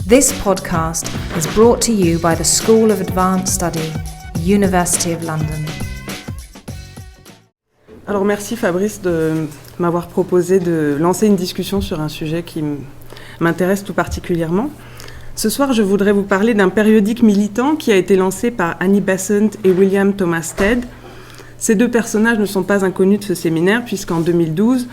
This podcast is brought to you by the School of Advanced Study, University of London. Alors merci Fabrice de m'avoir proposé de lancer une discussion sur un sujet qui m'intéresse tout particulièrement. Ce soir, je voudrais vous parler d'un périodique militant qui a été lancé par Annie Besant et William Thomas Stead. Ces deux personnages ne sont pas inconnus de ce séminaire puisqu'en 2012,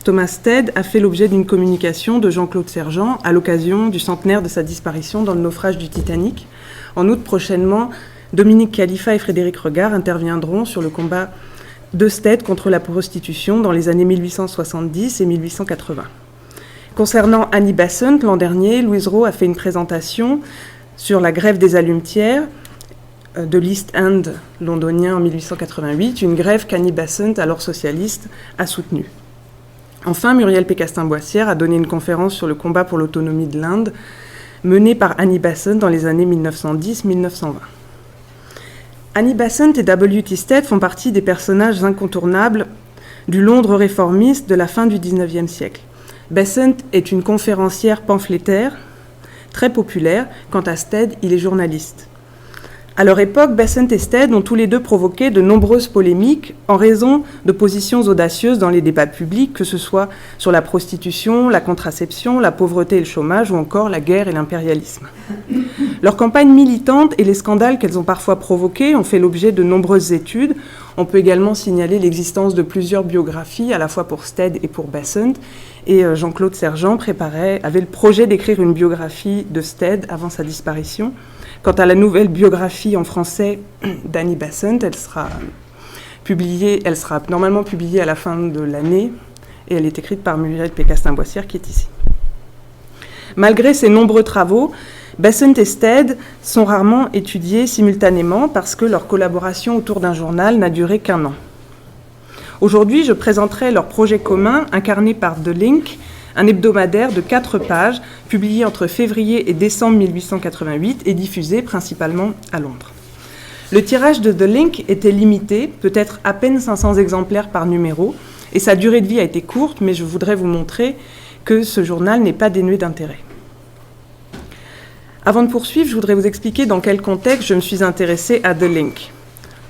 Thomas Stead a fait l'objet d'une communication de Jean-Claude Sergent à l'occasion du centenaire de sa disparition dans le naufrage du Titanic. En août prochainement, Dominique Khalifa et Frédéric Regard interviendront sur le combat de Stead contre la prostitution dans les années 1870 et 1880. Concernant Annie Besant, l'an dernier, Louise Rowe a fait une présentation sur la grève des allumetières de l'East End londonien en 1888, une grève qu'Annie Besant, alors socialiste, a soutenue. Enfin, Muriel Pécastin-Boissière a donné une conférence sur le combat pour l'autonomie de l'Inde, menée par Annie Besant dans les années 1910-1920. Annie Besant et W.T. Stead font partie des personnages incontournables du Londres réformiste de la fin du XIXe siècle. Besant est une conférencière pamphlétaire, très populaire. Quant à Stead, il est journaliste. À leur époque, Besant et Stead ont tous les deux provoqué de nombreuses polémiques en raison de positions audacieuses dans les débats publics, que ce soit sur la prostitution, la contraception, la pauvreté et le chômage, ou encore la guerre et l'impérialisme. Leur campagne militante et les scandales qu'elles ont parfois provoqués ont fait l'objet de nombreuses études. On peut également signaler l'existence de plusieurs biographies, à la fois pour Stead et pour Besant. Et Jean-Claude Sergent avait le projet d'écrire une biographie de Stead avant sa disparition. Quant à la nouvelle biographie en français d'Annie Besant, elle sera normalement publiée à la fin de l'année et elle est écrite par Muriel Pécastin-Boissière qui est ici. Malgré ces nombreux travaux, Besant et Stead sont rarement étudiés simultanément parce que leur collaboration autour d'un journal n'a duré qu'1 an. Aujourd'hui, je présenterai leur projet commun incarné par The Link, un hebdomadaire de 4 pages, publié entre février et décembre 1888 et diffusé principalement à Londres. Le tirage de The Link était limité, peut-être à peine 500 exemplaires par numéro, et sa durée de vie a été courte, mais je voudrais vous montrer que ce journal n'est pas dénué d'intérêt. Avant de poursuivre, je voudrais vous expliquer dans quel contexte je me suis intéressée à The Link.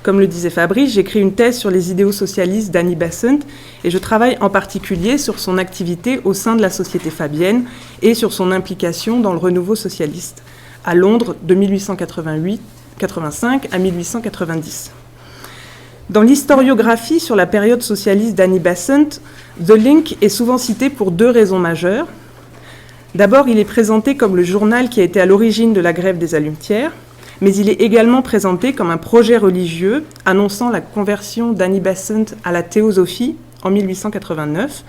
Comme le disait Fabrice, j'écris une thèse sur les idéaux socialistes d'Annie Besant et je travaille en particulier sur son activité au sein de la Société Fabienne et sur son implication dans le renouveau socialiste à Londres de 1885 à 1890. Dans l'historiographie sur la période socialiste d'Annie Besant, The Link est souvent cité pour 2 raisons majeures. D'abord, il est présenté comme le journal qui a été à l'origine de la grève des allumetières, mais il est également présenté comme un projet religieux annonçant la conversion d'Annie Besant à la théosophie en 1889,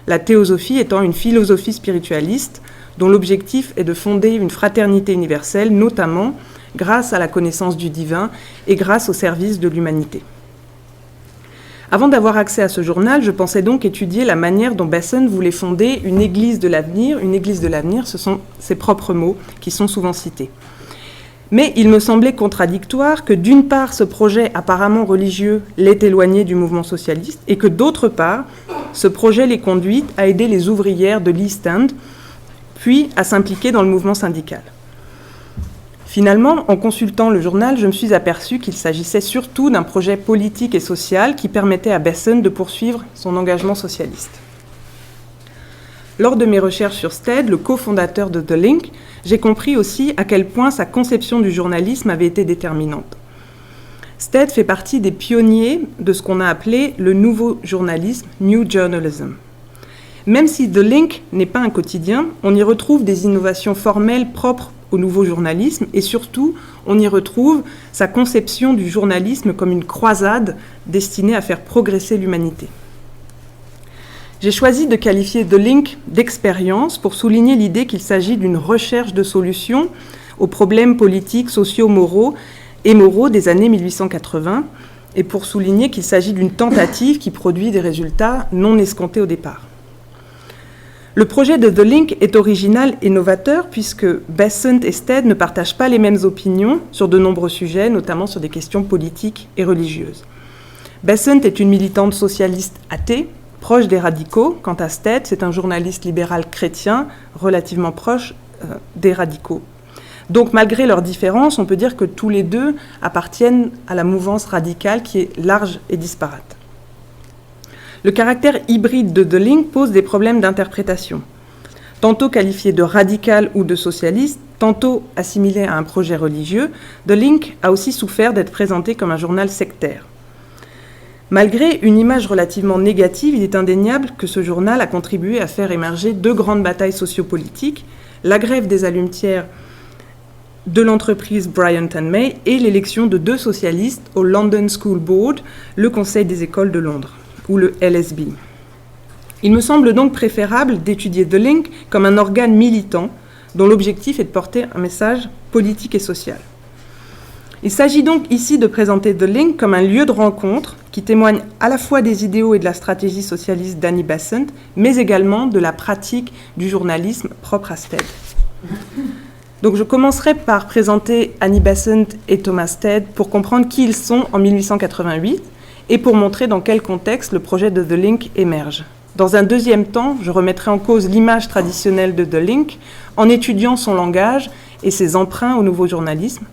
la théosophie étant une philosophie spiritualiste dont l'objectif est de fonder une fraternité universelle, notamment grâce à la connaissance du divin et grâce au service de l'humanité. Avant d'avoir accès à ce journal, je pensais donc étudier la manière dont Besant voulait fonder une église de l'avenir. Une église de l'avenir, ce sont ses propres mots qui sont souvent cités. Mais il me semblait contradictoire que d'une part, ce projet apparemment religieux l'ait éloigné du mouvement socialiste et que d'autre part, ce projet l'ait conduite à aider les ouvrières de l'East End, puis à s'impliquer dans le mouvement syndical. Finalement, en consultant le journal, je me suis aperçue qu'il s'agissait surtout d'un projet politique et social qui permettait à Besant de poursuivre son engagement socialiste. Lors de mes recherches sur Stead, le cofondateur de The Link, j'ai compris aussi à quel point sa conception du journalisme avait été déterminante. Stead fait partie des pionniers de ce qu'on a appelé le nouveau journalisme, New Journalism. Même si The Link n'est pas un quotidien, on y retrouve des innovations formelles propres au nouveau journalisme et surtout, on y retrouve sa conception du journalisme comme une croisade destinée à faire progresser l'humanité. J'ai choisi de qualifier The Link d'expérience pour souligner l'idée qu'il s'agit d'une recherche de solutions aux problèmes politiques, sociaux, moraux des années 1880 et pour souligner qu'il s'agit d'une tentative qui produit des résultats non escomptés au départ. Le projet de The Link est original et novateur puisque Besant et Stead ne partagent pas les mêmes opinions sur de nombreux sujets, notamment sur des questions politiques et religieuses. Besant est une militante socialiste athée, proche des radicaux. Quant à Stead, c'est un journaliste libéral chrétien relativement proche des radicaux. Donc malgré leurs différences, on peut dire que tous les deux appartiennent à la mouvance radicale qui est large et disparate. Le caractère hybride de The Link pose des problèmes d'interprétation. Tantôt qualifié de radical ou de socialiste, tantôt assimilé à un projet religieux, The Link a aussi souffert d'être présenté comme un journal sectaire. Malgré une image relativement négative, il est indéniable que ce journal a contribué à faire émerger deux grandes batailles sociopolitiques, la grève des allumetières de l'entreprise Bryant & May et l'élection de deux socialistes au London School Board, le Conseil des écoles de Londres, ou le LSB. Il me semble donc préférable d'étudier The Link comme un organe militant dont l'objectif est de porter un message politique et social. Il s'agit donc ici de présenter The Link comme un lieu de rencontre qui témoigne à la fois des idéaux et de la stratégie socialiste d'Annie Besant, mais également de la pratique du journalisme propre à Stead. Donc je commencerai par présenter Annie Besant et Thomas Stead pour comprendre qui ils sont en 1888 et pour montrer dans quel contexte le projet de The Link émerge. Dans un deuxième temps, je remettrai en cause l'image traditionnelle de The Link en étudiant son langage et ses emprunts au nouveau journalisme.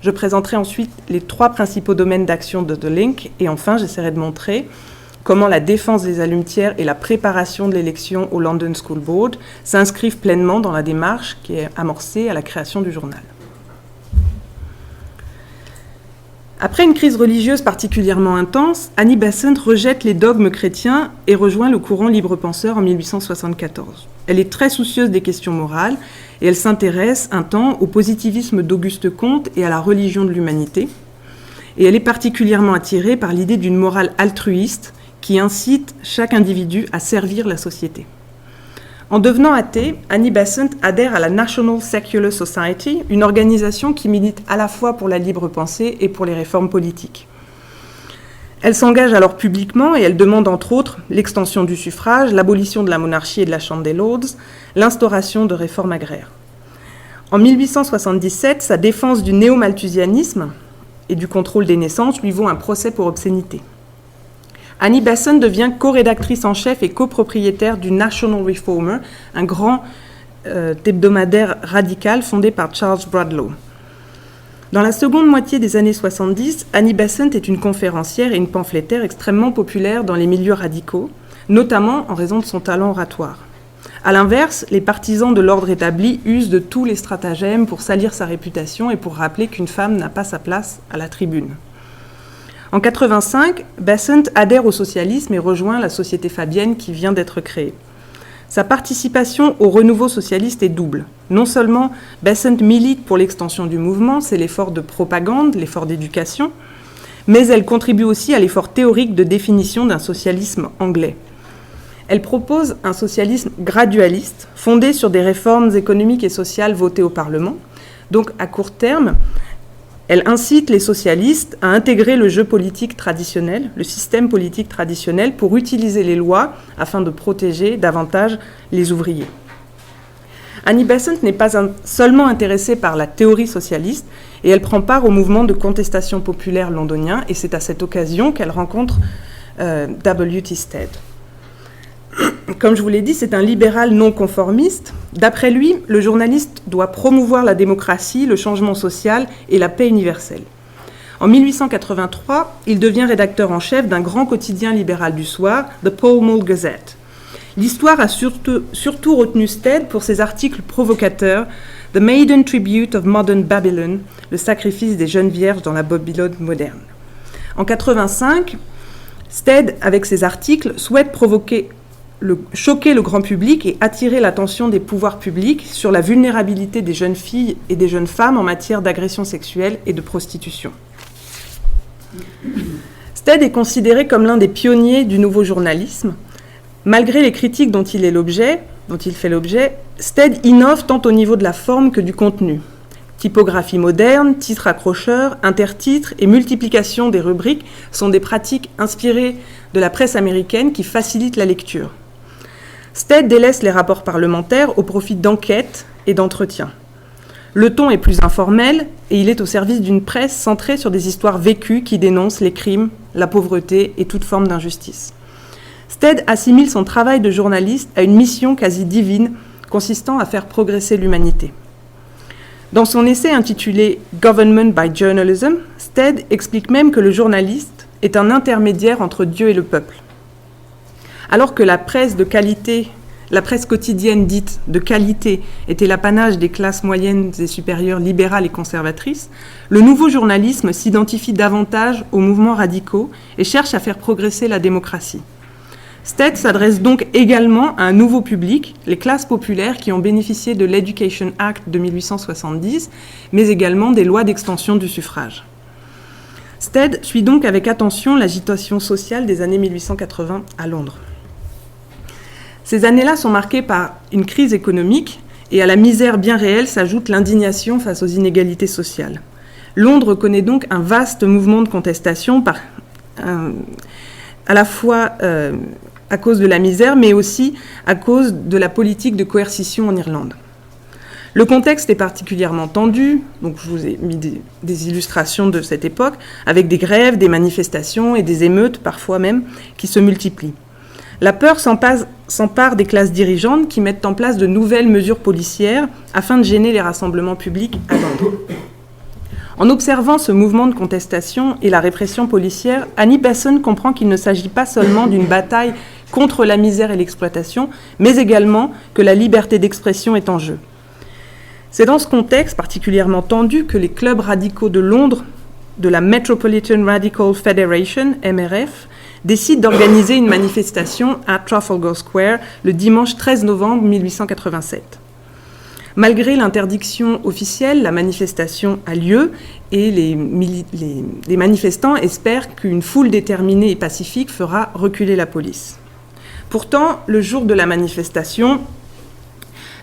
Je présenterai ensuite les trois principaux domaines d'action de The Link et enfin j'essaierai de montrer comment la défense des allumetières et la préparation de l'élection au London School Board s'inscrivent pleinement dans la démarche qui est amorcée à la création du journal. Après une crise religieuse particulièrement intense, Annie Besant rejette les dogmes chrétiens et rejoint le courant libre-penseur en 1874. Elle est très soucieuse des questions morales et elle s'intéresse un temps au positivisme d'Auguste Comte et à la religion de l'humanité. Et elle est particulièrement attirée par l'idée d'une morale altruiste qui incite chaque individu à servir la société. En devenant athée, Annie Besant adhère à la National Secular Society, une organisation qui milite à la fois pour la libre pensée et pour les réformes politiques. Elle s'engage alors publiquement et elle demande entre autres l'extension du suffrage, l'abolition de la monarchie et de la Chambre des Lords, l'instauration de réformes agraires. En 1877, sa défense du néo-malthusianisme et du contrôle des naissances lui vaut un procès pour obscénité. Annie Besant devient co-rédactrice en chef et copropriétaire du National Reformer, un grand hebdomadaire radical fondé par Charles Bradlaugh. Dans la seconde moitié des années 70, Annie Besant est une conférencière et une pamphlétaire extrêmement populaire dans les milieux radicaux, notamment en raison de son talent oratoire. A l'inverse, les partisans de l'ordre établi usent de tous les stratagèmes pour salir sa réputation et pour rappeler qu'une femme n'a pas sa place à la tribune. En 1985, Besant adhère au socialisme et rejoint la Société Fabienne qui vient d'être créée. Sa participation au renouveau socialiste est double. Non seulement Besant milite pour l'extension du mouvement, c'est l'effort de propagande, l'effort d'éducation, mais elle contribue aussi à l'effort théorique de définition d'un socialisme anglais. Elle propose un socialisme gradualiste, fondé sur des réformes économiques et sociales votées au Parlement. Donc, à court terme, elle incite les socialistes à intégrer le jeu politique traditionnel, le système politique traditionnel, pour utiliser les lois afin de protéger davantage les ouvriers. Annie Besant n'est pas seulement intéressée par la théorie socialiste et elle prend part au mouvement de contestation populaire londonien et c'est à cette occasion qu'elle rencontre W.T. Stead. Comme je vous l'ai dit, c'est un libéral non conformiste. D'après lui, le journaliste doit promouvoir la démocratie, le changement social et la paix universelle. En 1883, il devient rédacteur en chef d'un grand quotidien libéral du soir, The Pall Mall Gazette. L'histoire a surtout retenu Stead pour ses articles provocateurs, The Maiden Tribute of Modern Babylon, le sacrifice des jeunes vierges dans la Babylone moderne. En 1985, Stead, avec ses articles, souhaite choquer le grand public et attirer l'attention des pouvoirs publics sur la vulnérabilité des jeunes filles et des jeunes femmes en matière d'agression sexuelle et de prostitution. Stead est considéré comme l'un des pionniers du nouveau journalisme. Malgré les critiques dont il fait l'objet, Stead innove tant au niveau de la forme que du contenu. Typographie moderne, titres accrocheurs, intertitres et multiplication des rubriques sont des pratiques inspirées de la presse américaine qui facilitent la lecture. Stead délaisse les rapports parlementaires au profit d'enquêtes et d'entretiens. Le ton est plus informel et il est au service d'une presse centrée sur des histoires vécues qui dénoncent les crimes, la pauvreté et toute forme d'injustice. Stead assimile son travail de journaliste à une mission quasi divine consistant à faire progresser l'humanité. Dans son essai intitulé « Government by Journalism », Stead explique même que le journaliste est un intermédiaire entre Dieu et le peuple. Alors que la presse de qualité, la presse quotidienne dite de qualité, était l'apanage des classes moyennes et supérieures libérales et conservatrices, le nouveau journalisme s'identifie davantage aux mouvements radicaux et cherche à faire progresser la démocratie. Stead s'adresse donc également à un nouveau public, les classes populaires qui ont bénéficié de l'Education Act de 1870, mais également des lois d'extension du suffrage. Stead suit donc avec attention l'agitation sociale des années 1880 à Londres. Ces années-là sont marquées par une crise économique et à la misère bien réelle s'ajoute l'indignation face aux inégalités sociales. Londres connaît donc un vaste mouvement de contestation à la fois à cause de la misère, mais aussi à cause de la politique de coercition en Irlande. Le contexte est particulièrement tendu, donc je vous ai mis des illustrations de cette époque, avec des grèves, des manifestations et des émeutes, parfois même, qui se multiplient. La peur s'empare des classes dirigeantes qui mettent en place de nouvelles mesures policières afin de gêner les rassemblements publics à Londres. En observant ce mouvement de contestation et la répression policière, Annie Besant comprend qu'il ne s'agit pas seulement d'une bataille contre la misère et l'exploitation, mais également que la liberté d'expression est en jeu. C'est dans ce contexte particulièrement tendu que les clubs radicaux de Londres, de la Metropolitan Radical Federation, MRF, décident d'organiser une manifestation à Trafalgar Square le dimanche 13 novembre 1887. Malgré l'interdiction officielle, la manifestation a lieu et les manifestants espèrent qu'une foule déterminée et pacifique fera reculer la police. Pourtant, le jour de la manifestation,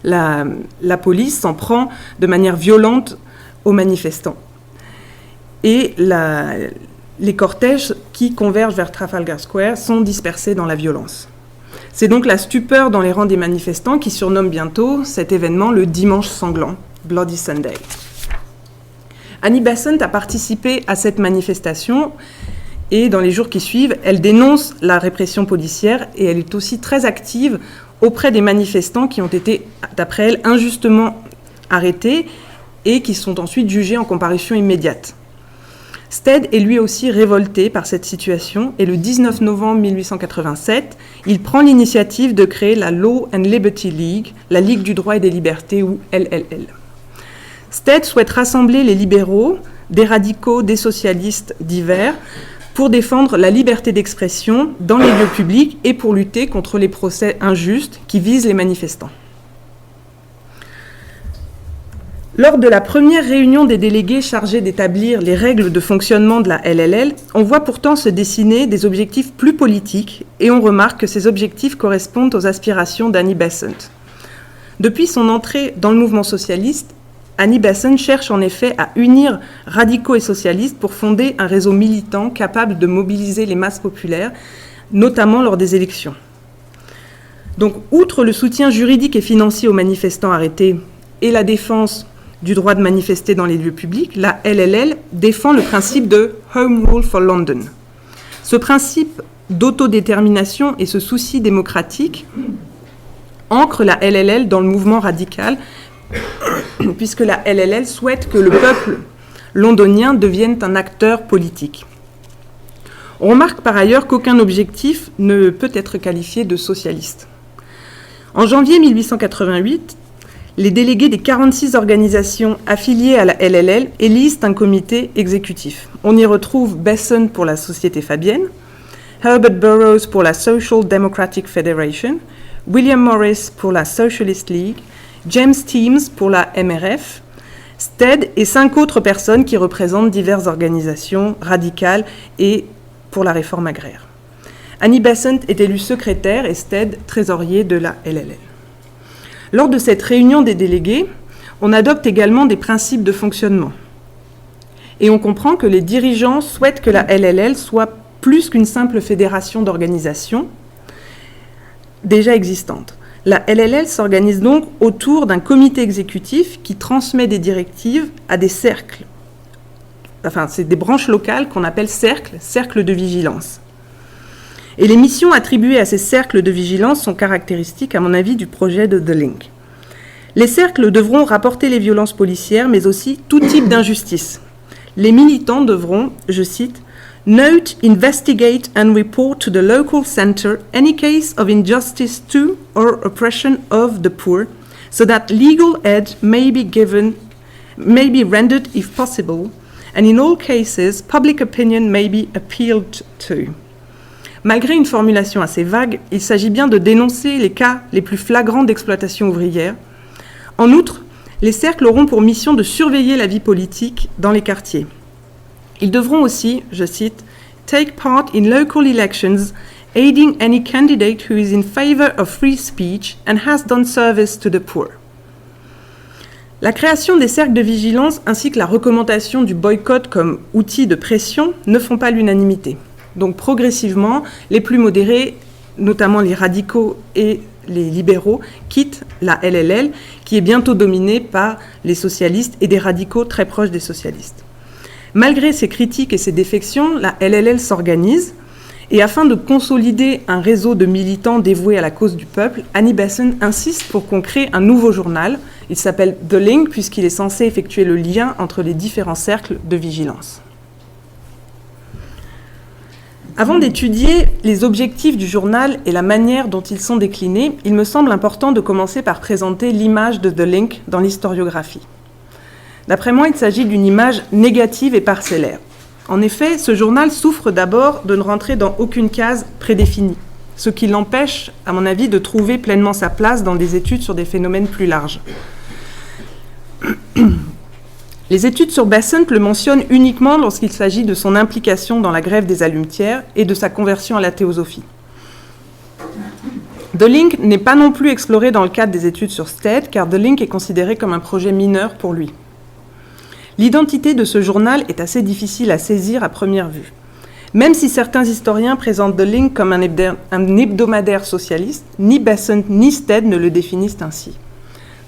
la police s'en prend de manière violente aux manifestants. Et les cortèges qui convergent vers Trafalgar Square sont dispersés dans la violence. C'est donc la stupeur dans les rangs des manifestants qui surnomme bientôt cet événement le dimanche sanglant, Bloody Sunday. Annie Besant a participé à cette manifestation et dans les jours qui suivent, elle dénonce la répression policière et elle est aussi très active auprès des manifestants qui ont été, d'après elle, injustement arrêtés et qui sont ensuite jugés en comparution immédiate. Stead est lui aussi révolté par cette situation et le 19 novembre 1887, il prend l'initiative de créer la Law and Liberty League, la Ligue du droit et des libertés ou LLL. Stead souhaite rassembler les libéraux, des radicaux, des socialistes divers pour défendre la liberté d'expression dans les lieux publics et pour lutter contre les procès injustes qui visent les manifestants. Lors de la première réunion des délégués chargés d'établir les règles de fonctionnement de la LLL, on voit pourtant se dessiner des objectifs plus politiques et on remarque que ces objectifs correspondent aux aspirations d'Annie Besant. Depuis son entrée dans le mouvement socialiste, Annie Besant cherche en effet à unir radicaux et socialistes pour fonder un réseau militant capable de mobiliser les masses populaires, notamment lors des élections. Donc, outre le soutien juridique et financier aux manifestants arrêtés et la défense du droit de manifester dans les lieux publics, la LLL défend le principe de « Home Rule for London ». Ce principe d'autodétermination et ce souci démocratique ancrent la LLL dans le mouvement radical, puisque la LLL souhaite que le peuple londonien devienne un acteur politique. On remarque par ailleurs qu'aucun objectif ne peut être qualifié de socialiste. En janvier 1888, les délégués des 46 organisations affiliées à la LLL élisent un comité exécutif. On y retrouve Besant pour la Société fabienne, Herbert Burroughs pour la Social Democratic Federation, William Morris pour la Socialist League, James Thames pour la MRF, Stead et 5 autres personnes qui représentent diverses organisations radicales et pour la réforme agraire. Annie Besant est élue secrétaire et Stead trésorier de la LLL. Lors de cette réunion des délégués, on adopte également des principes de fonctionnement. Et on comprend que les dirigeants souhaitent que la LLL soit plus qu'une simple fédération d'organisations déjà existantes. La LLL s'organise donc autour d'un comité exécutif qui transmet des directives à des cercles. Enfin, c'est des branches locales qu'on appelle cercles de vigilance. Et les missions attribuées à ces cercles de vigilance sont caractéristiques, à mon avis, du projet de The Link. Les cercles devront rapporter les violences policières, mais aussi tout type d'injustice. Les militants devront, je cite, « Note, investigate and report to the local center any case of injustice to or oppression of the poor, so that legal aid may be rendered if possible, and in all cases, public opinion may be appealed to. » Malgré une formulation assez vague, il s'agit bien de dénoncer les cas les plus flagrants d'exploitation ouvrière. En outre, les cercles auront pour mission de surveiller la vie politique dans les quartiers. Ils devront aussi, je cite, « take part in local elections, aiding any candidate who is in favor of free speech and has done service to the poor. » La création des cercles de vigilance ainsi que la recommandation du boycott comme outil de pression ne font pas l'unanimité. Donc progressivement, les plus modérés, notamment les radicaux et les libéraux, quittent la LLL, qui est bientôt dominée par les socialistes et des radicaux très proches des socialistes. Malgré ces critiques et ces défections, la LLL s'organise et afin de consolider un réseau de militants dévoués à la cause du peuple, Annie Besant insiste pour qu'on crée un nouveau journal. Il s'appelle The Link puisqu'il est censé effectuer le lien entre les différents cercles de vigilance. Avant d'étudier les objectifs du journal et la manière dont ils sont déclinés, il me semble important de commencer par présenter l'image de The Link dans l'historiographie. D'après moi, il s'agit d'une image négative et parcellaire. En effet, ce journal souffre d'abord de ne rentrer dans aucune case prédéfinie, ce qui l'empêche, à mon avis, de trouver pleinement sa place dans des études sur des phénomènes plus larges. Les études sur Besant le mentionnent uniquement lorsqu'il s'agit de son implication dans la grève des allumetières et de sa conversion à la théosophie. The Link n'est pas non plus exploré dans le cadre des études sur Stead, car The Link est considéré comme un projet mineur pour lui. L'identité de ce journal est assez difficile à saisir à première vue. Même si certains historiens présentent The Link comme un hebdomadaire socialiste, ni Besant ni Stead ne le définissent ainsi.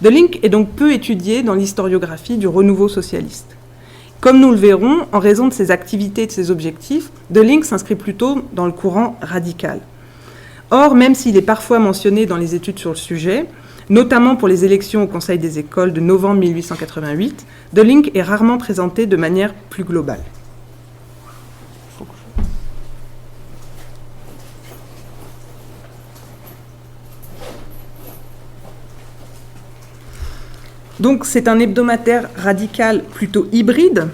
The Link est donc peu étudié dans l'historiographie du renouveau socialiste. Comme nous le verrons, en raison de ses activités et de ses objectifs, The Link s'inscrit plutôt dans le courant radical. Or, même s'il est parfois mentionné dans les études sur le sujet, notamment pour les élections au Conseil des écoles de novembre 1888, The Link est rarement présenté de manière plus globale. Donc c'est un hebdomadaire radical plutôt hybride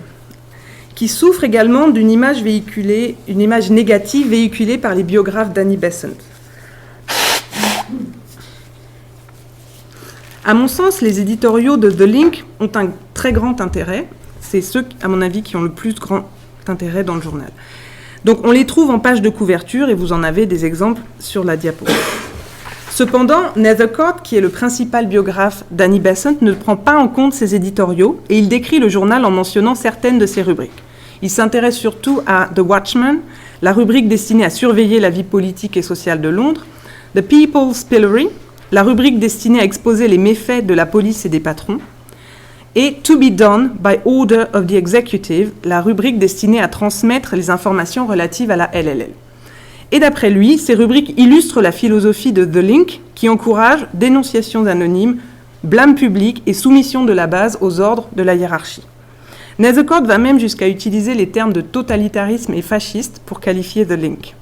qui souffre également d'une image véhiculée, une image négative véhiculée par les biographes d'Annie Besant. À mon sens, les éditoriaux de The Link ont un très grand intérêt. C'est ceux, à mon avis, qui ont le plus grand intérêt dans le journal. Donc on les trouve en page de couverture et vous en avez des exemples sur la diapo. Cependant, Nethercott, qui est le principal biographe d'Annie Besant, ne prend pas en compte ces éditoriaux et il décrit le journal en mentionnant certaines de ses rubriques. Il s'intéresse surtout à The Watchman, la rubrique destinée à surveiller la vie politique et sociale de Londres, The People's Pillory, la rubrique destinée à exposer les méfaits de la police et des patrons, et To be done by order of the executive, la rubrique destinée à transmettre les informations relatives à la LLL. Et d'après lui, ces rubriques illustrent la philosophie de The Link qui encourage dénonciations anonymes, blâme public et soumission de la base aux ordres de la hiérarchie. Nethercott va même jusqu'à utiliser les termes de totalitarisme et fasciste pour qualifier The Link.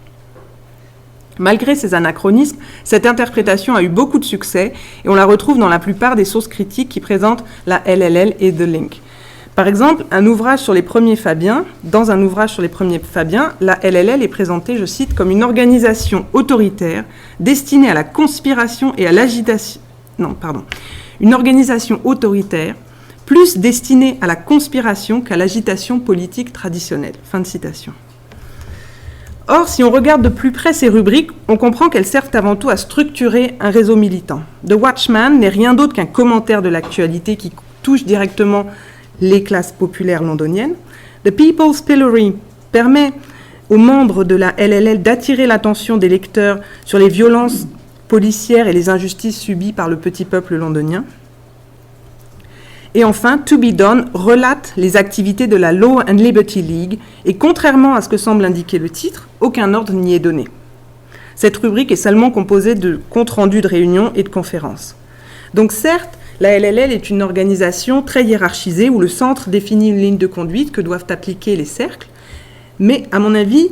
Malgré ces anachronismes, cette interprétation a eu beaucoup de succès et on la retrouve dans la plupart des sources critiques qui présentent la LLL et The Link. Par exemple, dans un ouvrage sur les premiers Fabiens, la LLL est présentée, je cite, comme une organisation autoritaire destinée à la conspiration et à l'agitation. Une organisation autoritaire plus destinée à la conspiration qu'à l'agitation politique traditionnelle. Fin de citation. Or, si on regarde de plus près ces rubriques, on comprend qu'elles servent avant tout à structurer un réseau militant. The Watchman n'est rien d'autre qu'un commentaire de l'actualité qui touche directement les classes populaires londoniennes. The People's Pillory permet aux membres de la LLL d'attirer l'attention des lecteurs sur les violences policières et les injustices subies par le petit peuple londonien. Et enfin, To be done relate les activités de la Law and Liberty League et contrairement à ce que semble indiquer le titre, aucun ordre n'y est donné. Cette rubrique est seulement composée de comptes rendus de réunions et de conférences. Donc certes, La LLL est une organisation très hiérarchisée où le centre définit une ligne de conduite que doivent appliquer les cercles. Mais à mon avis,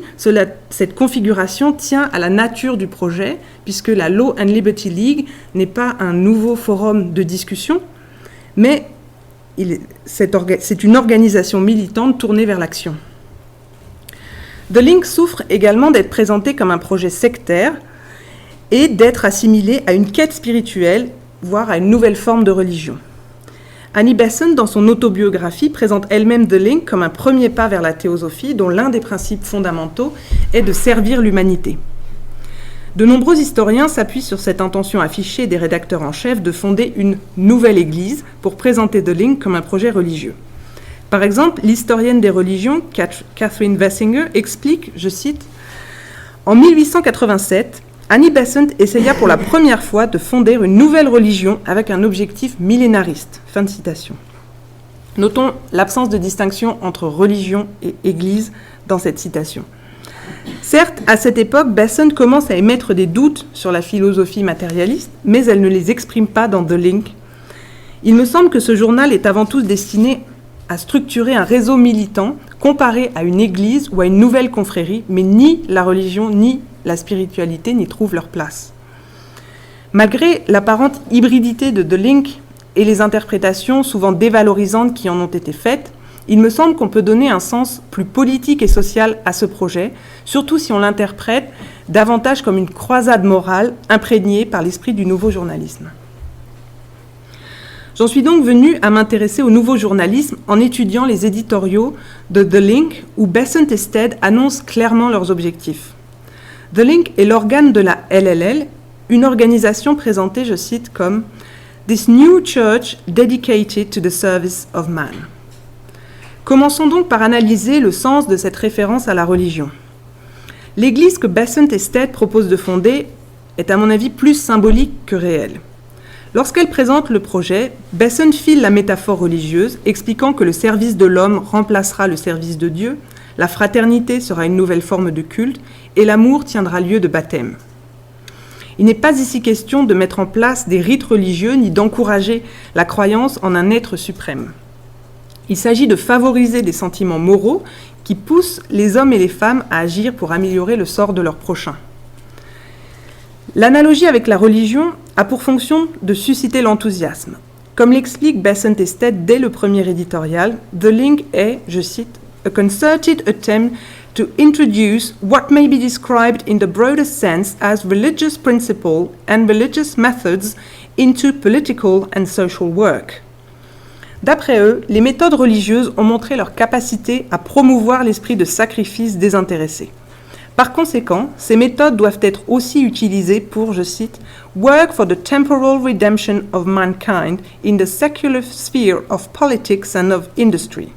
cette configuration tient à la nature du projet, puisque la Law and Liberty League n'est pas un nouveau forum de discussion, mais c'est une organisation militante tournée vers l'action. The Link souffre également d'être présenté comme un projet sectaire et d'être assimilé à une quête spirituelle, voire à une nouvelle forme de religion. Annie Besant, dans son autobiographie, présente elle-même The Link comme un premier pas vers la théosophie, dont l'un des principes fondamentaux est de servir l'humanité. De nombreux historiens s'appuient sur cette intention affichée des rédacteurs en chef de fonder une nouvelle église pour présenter The Link comme un projet religieux. Par exemple, l'historienne des religions, Catherine Wessinger, explique, je cite, « En 1887, Annie Besant essaya pour la première fois de fonder une nouvelle religion avec un objectif millénariste. » Fin de citation. Notons l'absence de distinction entre religion et église dans cette citation. Certes, à cette époque, Besant commence à émettre des doutes sur la philosophie matérialiste, mais elle ne les exprime pas dans The Link. Il me semble que ce journal est avant tout destiné à structurer un réseau militant comparé à une église ou à une nouvelle confrérie, mais ni la religion ni la spiritualité n'y trouvent leur place. Malgré l'apparente hybridité de The Link et les interprétations souvent dévalorisantes qui en ont été faites, il me semble qu'on peut donner un sens plus politique et social à ce projet, surtout si on l'interprète davantage comme une croisade morale imprégnée par l'esprit du nouveau journalisme. J'en suis donc venue à m'intéresser au nouveau journalisme en étudiant les éditoriaux de The Link, où Besant et Stead annoncent clairement leurs objectifs. The Link est l'organe de la LLL, une organisation présentée, je cite, comme « This new church dedicated to the service of man ». Commençons donc par analyser le sens de cette référence à la religion. L'église que Besant et Stead proposent de fonder est à mon avis plus symbolique que réelle. Lorsqu'elle présente le projet, Besant file la métaphore religieuse, expliquant que le service de l'homme remplacera le service de Dieu, la fraternité sera une nouvelle forme de culte et l'amour tiendra lieu de baptême. Il n'est pas ici question de mettre en place des rites religieux ni d'encourager la croyance en un être suprême. Il s'agit de favoriser des sentiments moraux qui poussent les hommes et les femmes à agir pour améliorer le sort de leur prochain. L'analogie avec la religion a pour fonction de susciter l'enthousiasme. Comme l'explique Besant et Stead dès le premier éditorial, The Link est, je cite, « a concerted attempt to introduce what may be described in the broadest sense as religious principle and religious methods into political and social work ». D'après eux, les méthodes religieuses ont montré leur capacité à promouvoir l'esprit de sacrifice désintéressé. Par conséquent, ces méthodes doivent être aussi utilisées pour, je cite, « work for the temporal redemption of mankind in the secular sphere of politics and of industry ».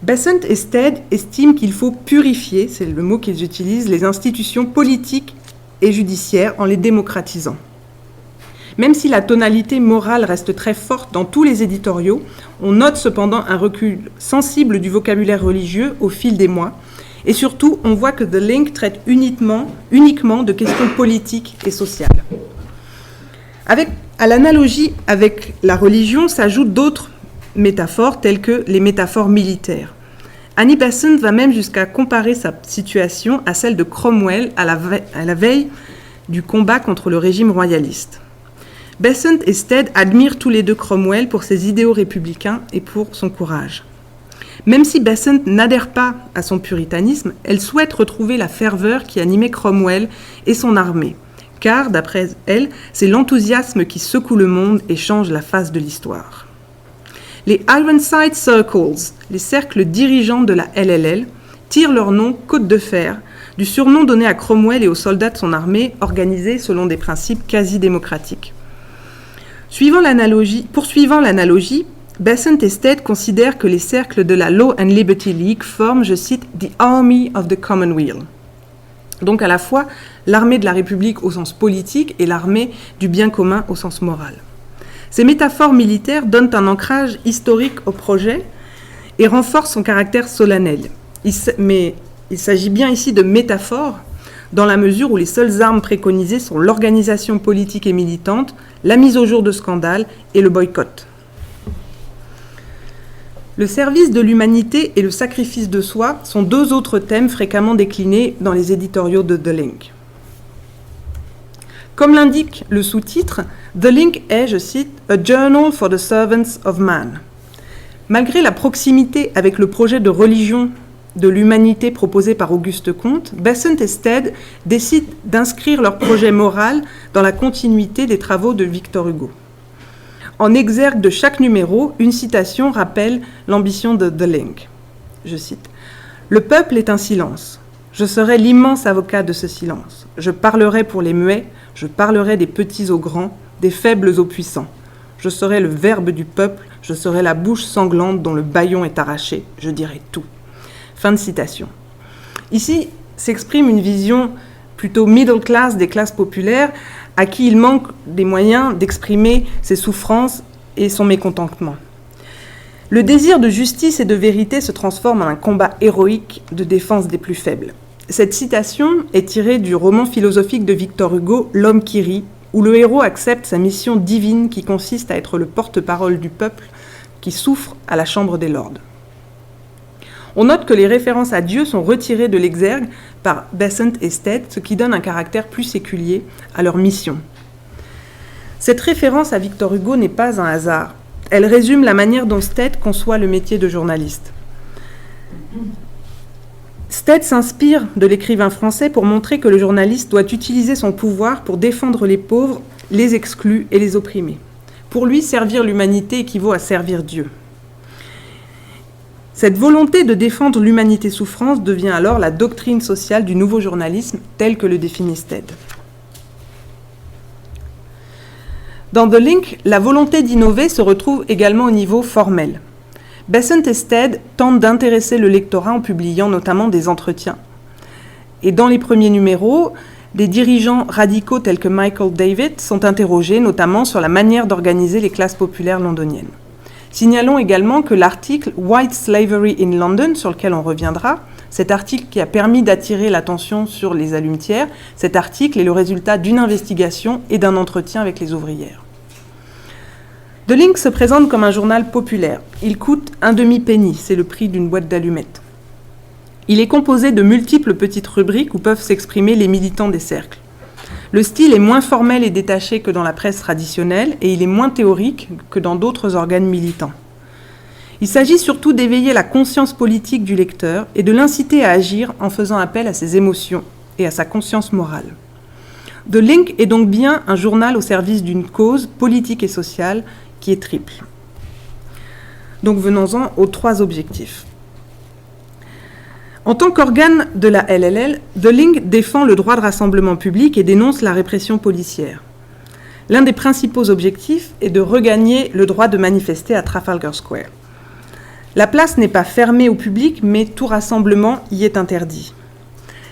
Besant et Stead estiment qu'il faut purifier, c'est le mot qu'ils utilisent, les institutions politiques et judiciaires en les démocratisant. Même si la tonalité morale reste très forte dans tous les éditoriaux, on note cependant un recul sensible du vocabulaire religieux au fil des mois. Et surtout, on voit que The Link traite uniquement de questions politiques et sociales. À l'analogie avec la religion s'ajoutent d'autres métaphores telles que les métaphores militaires. Annie Besant va même jusqu'à comparer sa situation à celle de Cromwell à la veille du combat contre le régime royaliste. Besant et Stead admirent tous les deux Cromwell pour ses idéaux républicains et pour son courage. Même si Besant n'adhère pas à son puritanisme, elle souhaite retrouver la ferveur qui animait Cromwell et son armée, car, d'après elle, c'est l'enthousiasme qui secoue le monde et change la face de l'histoire. Les Ironside Circles, les cercles dirigeants de la LLL, tirent leur nom, Côte de Fer, du surnom donné à Cromwell et aux soldats de son armée, organisés selon des principes quasi-démocratiques. Poursuivant l'analogie, Besant et Stead considèrent que les cercles de la Law and Liberty League forment, je cite, « the army of the commonweal », donc à la fois l'armée de la République au sens politique et l'armée du bien commun au sens moral. Ces métaphores militaires donnent un ancrage historique au projet et renforcent son caractère solennel. Mais il s'agit bien ici de métaphores, dans la mesure où les seules armes préconisées sont l'organisation politique et militante, la mise au jour de scandales et le boycott. Le service de l'humanité et le sacrifice de soi sont deux autres thèmes fréquemment déclinés dans les éditoriaux de The Link. Comme l'indique le sous-titre, The Link est, je cite, « A journal for the servants of man ». Malgré la proximité avec le projet de religion de l'humanité proposé par Auguste Comte, Besant et Stead décident d'inscrire leur projet moral dans la continuité des travaux de Victor Hugo. En exergue de chaque numéro, une citation rappelle l'ambition de The Link. Je cite « Le peuple est un silence. Je serai l'immense avocat de ce silence. Je parlerai pour les muets, je parlerai des petits aux grands, des faibles aux puissants. Je serai le verbe du peuple, je serai la bouche sanglante dont le bâillon est arraché. Je dirai tout. » Fin de citation. Ici s'exprime une vision plutôt middle class des classes populaires à qui il manque des moyens d'exprimer ses souffrances et son mécontentement. Le désir de justice et de vérité se transforme en un combat héroïque de défense des plus faibles. Cette citation est tirée du roman philosophique de Victor Hugo, L'homme qui rit, où le héros accepte sa mission divine qui consiste à être le porte-parole du peuple qui souffre à la Chambre des Lords. On note que les références à Dieu sont retirées de l'exergue par Besant et Stead, ce qui donne un caractère plus séculier à leur mission. Cette référence à Victor Hugo n'est pas un hasard. Elle résume la manière dont Stead conçoit le métier de journaliste. Stead s'inspire de l'écrivain français pour montrer que le journaliste doit utiliser son pouvoir pour défendre les pauvres, les exclus et les opprimés. Pour lui, servir l'humanité équivaut à servir Dieu. Cette volonté de défendre l'humanité souffrance devient alors la doctrine sociale du nouveau journalisme tel que le définit Stead. Dans The Link, la volonté d'innover se retrouve également au niveau formel. Besant et Stead tentent d'intéresser le lectorat en publiant notamment des entretiens. Et dans les premiers numéros, des dirigeants radicaux tels que Michael David sont interrogés notamment sur la manière d'organiser les classes populaires londoniennes. Signalons également que l'article « White Slavery in London », sur lequel on reviendra, cet article qui a permis d'attirer l'attention sur les allumetières, cet article est le résultat d'une investigation et d'un entretien avec les ouvrières. The Link se présente comme un journal populaire. Il coûte un demi-penny, c'est le prix d'une boîte d'allumettes. Il est composé de multiples petites rubriques où peuvent s'exprimer les militants des cercles. Le style est moins formel et détaché que dans la presse traditionnelle et il est moins théorique que dans d'autres organes militants. Il s'agit surtout d'éveiller la conscience politique du lecteur et de l'inciter à agir en faisant appel à ses émotions et à sa conscience morale. The Link est donc bien un journal au service d'une cause politique et sociale qui est triple. Donc venons-en aux trois objectifs. En tant qu'organe de la LLL, The Link défend le droit de rassemblement public et dénonce la répression policière. L'un des principaux objectifs est de regagner le droit de manifester à Trafalgar Square. La place n'est pas fermée au public, mais tout rassemblement y est interdit.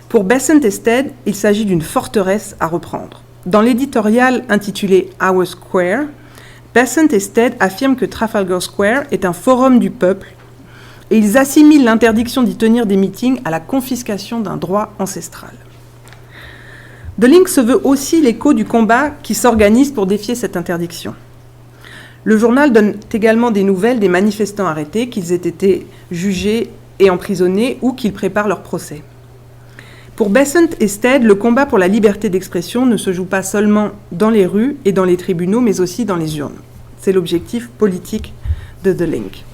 Pour Besant et Stead, il s'agit d'une forteresse à reprendre. Dans l'éditorial intitulé « Our Square », Besant et Stead affirment que Trafalgar Square est un forum du peuple et ils assimilent l'interdiction d'y tenir des meetings à la confiscation d'un droit ancestral. The Link se veut aussi l'écho du combat qui s'organise pour défier cette interdiction. Le journal donne également des nouvelles des manifestants arrêtés, qu'ils aient été jugés et emprisonnés ou qu'ils préparent leur procès. Pour Besant et Stead, le combat pour la liberté d'expression ne se joue pas seulement dans les rues et dans les tribunaux, mais aussi dans les urnes. C'est l'objectif politique de The Link.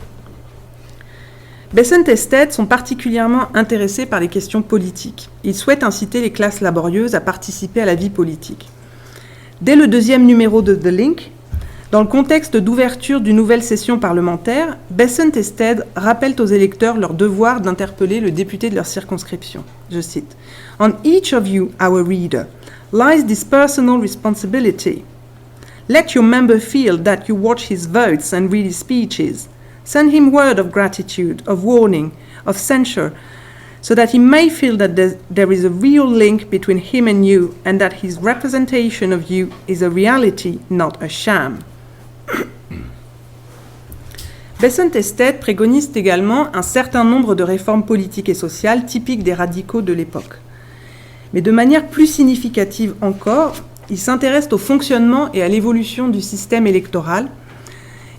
Besant et Stead sont particulièrement intéressés par les questions politiques. Ils souhaitent inciter les classes laborieuses à participer à la vie politique. Dès le deuxième numéro de The Link, dans le contexte d'ouverture d'une nouvelle session parlementaire, Besant et Stead rappellent aux électeurs leur devoir d'interpeller le député de leur circonscription. Je cite « On each of you, our reader, lies this personal responsibility. Let your member feel that you watch his votes and read his speeches. Send him word of gratitude, of warning, of censure, so that he may feel that there is a real link between him and you and that his representation of you is a reality, not a sham. » Besant et Stead préconisent également un certain nombre de réformes politiques et sociales typiques des radicaux de l'époque. Mais de manière plus significative encore, il s'intéresse au fonctionnement et à l'évolution du système électoral,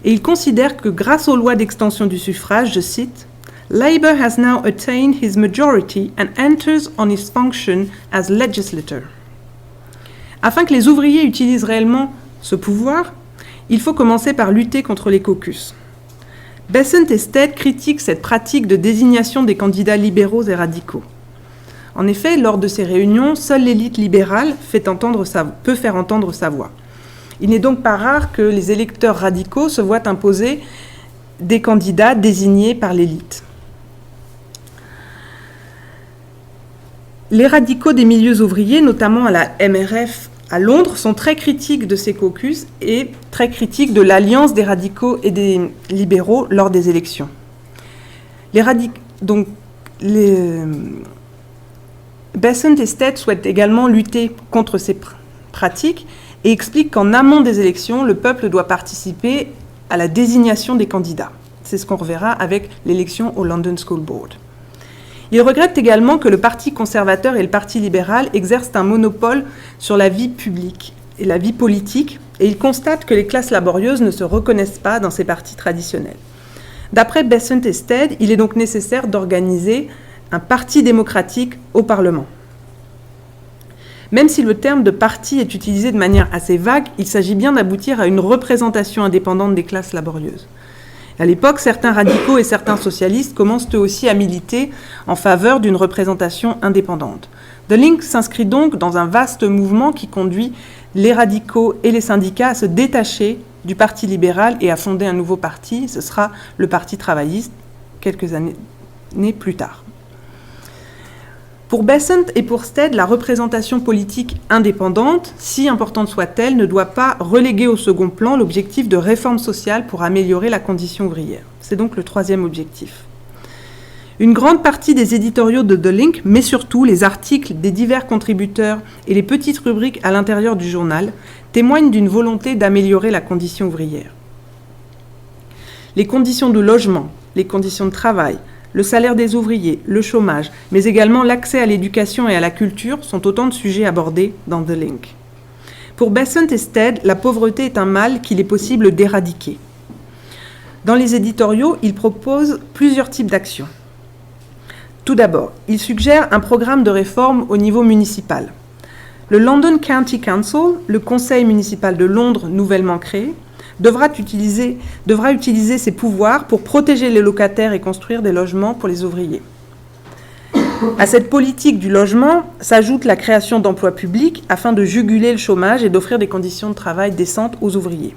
et il considère que grâce aux lois d'extension du suffrage, je cite, Labour has now attained his majority and enters on his function as legislator. Afin que les ouvriers utilisent réellement ce pouvoir, il faut commencer par lutter contre les caucus. Besant et Stead critiquent cette pratique de désignation des candidats libéraux et radicaux. En effet, lors de ces réunions, seule l'élite libérale peut faire entendre sa voix. Il n'est donc pas rare que les électeurs radicaux se voient imposer des candidats désignés par l'élite. Les radicaux des milieux ouvriers, notamment à la MRF à Londres, sont très critiques de ces caucus et très critiques de l'alliance des radicaux et des libéraux lors des élections. Besant et Stead souhaitent également lutter contre ces pratiques et expliquent qu'en amont des élections, le peuple doit participer à la désignation des candidats. C'est ce qu'on reverra avec l'élection au London School Board. Ils regrettent également que le Parti conservateur et le Parti libéral exercent un monopole sur la vie publique et la vie politique, et ils constatent que les classes laborieuses ne se reconnaissent pas dans ces partis traditionnels. D'après Besant et Stead, il est donc nécessaire d'organiser un parti démocratique au Parlement. Même si le terme de parti est utilisé de manière assez vague, il s'agit bien d'aboutir à une représentation indépendante des classes laborieuses. À l'époque, certains radicaux et certains socialistes commencent eux aussi à militer en faveur d'une représentation indépendante. The Link s'inscrit donc dans un vaste mouvement qui conduit les radicaux et les syndicats à se détacher du Parti libéral et à fonder un nouveau parti. Ce sera le Parti travailliste quelques années plus tard. Pour Besant et pour Stead, la représentation politique indépendante, si importante soit-elle, ne doit pas reléguer au second plan l'objectif de réforme sociale pour améliorer la condition ouvrière. C'est donc le troisième objectif. Une grande partie des éditoriaux de The Link, mais surtout les articles des divers contributeurs et les petites rubriques à l'intérieur du journal, témoignent d'une volonté d'améliorer la condition ouvrière. Les conditions de logement, les conditions de travail, le salaire des ouvriers, le chômage, mais également l'accès à l'éducation et à la culture sont autant de sujets abordés dans The Link. Pour Besant et Stead, la pauvreté est un mal qu'il est possible d'éradiquer. Dans les éditoriaux, ils proposent plusieurs types d'actions. Tout d'abord, ils suggèrent un programme de réforme au niveau municipal. Le London County Council, le conseil municipal de Londres nouvellement créé, devra utiliser ses pouvoirs pour protéger les locataires et construire des logements pour les ouvriers. À cette politique du logement s'ajoute la création d'emplois publics afin de juguler le chômage et d'offrir des conditions de travail décentes aux ouvriers.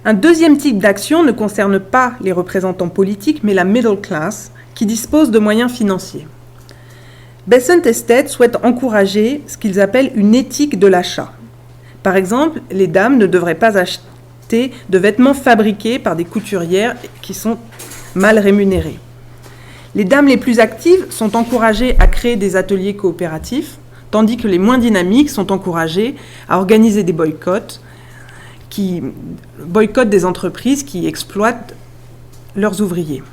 Un deuxième type d'action ne concerne pas les représentants politiques, mais la middle class, qui dispose de moyens financiers. Besant et Stead souhaitent encourager ce qu'ils appellent une éthique de l'achat. Par exemple, les dames ne devraient pas acheter de vêtements fabriqués par des couturières qui sont mal rémunérées. Les dames les plus actives sont encouragées à créer des ateliers coopératifs, tandis que les moins dynamiques sont encouragées à organiser des boycotts des entreprises qui exploitent leurs ouvriers.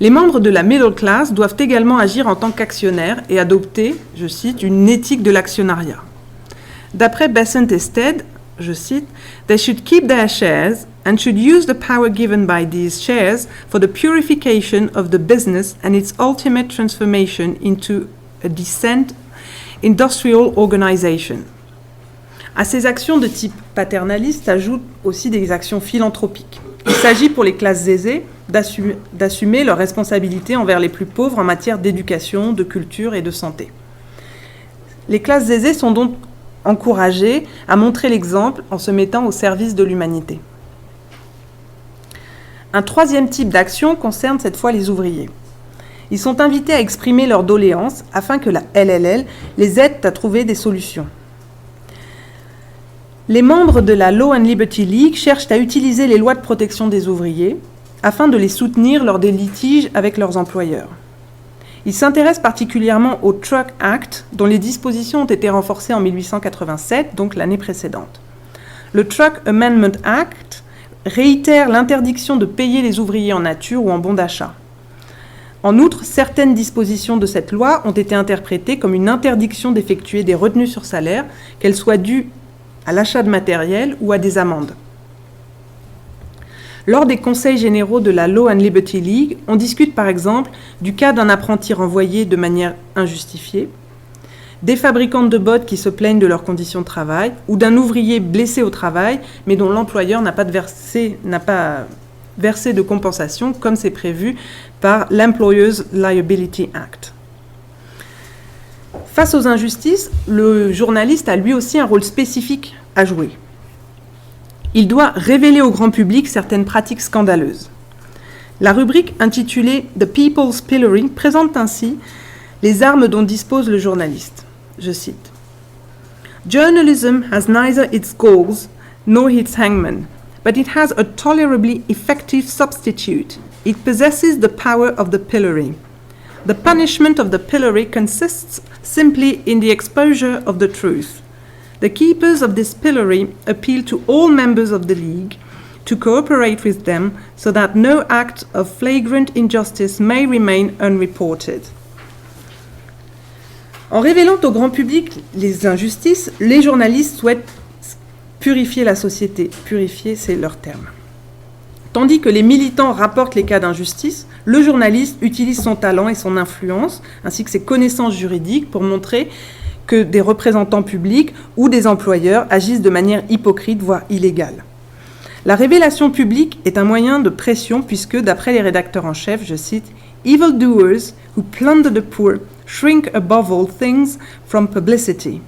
Les membres de la middle class doivent également agir en tant qu'actionnaires et adopter, je cite, une éthique de l'actionnariat. D'après Besant et Stead, je cite, « They should keep their shares and should use the power given by these shares for the purification of the business and its ultimate transformation into a decent industrial organization. » À ces actions de type paternaliste s'ajoutent aussi des actions philanthropiques. Il s'agit pour les classes aisées d'assumer leurs responsabilités envers les plus pauvres en matière d'éducation, de culture et de santé. Les classes aisées sont donc encouragées à montrer l'exemple en se mettant au service de l'humanité. Un troisième type d'action concerne cette fois les ouvriers. Ils sont invités à exprimer leurs doléances afin que la LLL les aide à trouver des solutions. Les membres de la Law and Liberty League cherchent à utiliser les lois de protection des ouvriers afin de les soutenir lors des litiges avec leurs employeurs. Ils s'intéressent particulièrement au Truck Act, dont les dispositions ont été renforcées en 1887, donc l'année précédente. Le Truck Amendment Act réitère l'interdiction de payer les ouvriers en nature ou en bon d'achat. En outre, certaines dispositions de cette loi ont été interprétées comme une interdiction d'effectuer des retenues sur salaire, qu'elles soient dues à l'achat de matériel ou à des amendes. Lors des conseils généraux de la Law and Liberty League, on discute par exemple du cas d'un apprenti renvoyé de manière injustifiée, des fabricantes de bottes qui se plaignent de leurs conditions de travail, ou d'un ouvrier blessé au travail, mais dont l'employeur n'a pas versé de compensation, comme c'est prévu par l'Employers' Liability Act. Face aux injustices, le journaliste a lui aussi un rôle spécifique à jouer. Il doit révéler au grand public certaines pratiques scandaleuses. La rubrique intitulée « The People's Pillory » présente ainsi les armes dont dispose le journaliste. Je cite. « Journalism has neither its galls nor its hangmen, but it has a tolerably effective substitute. It possesses the power of the pillory. The punishment of the pillory consists simply in the exposure of the truth. The keepers of this pillory appeal to all members of the League to cooperate with them so that no act of flagrant injustice may remain unreported. » En révélant au grand public les injustices, les journalistes souhaitent purifier la société. Purifier, c'est leur terme. Tandis que les militants rapportent les cas d'injustice, le journaliste utilise son talent et son influence, ainsi que ses connaissances juridiques, pour montrer que des représentants publics ou des employeurs agissent de manière hypocrite, voire illégale. La révélation publique est un moyen de pression puisque, d'après les rédacteurs en chef, je cite, « Evildoers who plunder the poor shrink above all things from publicity ».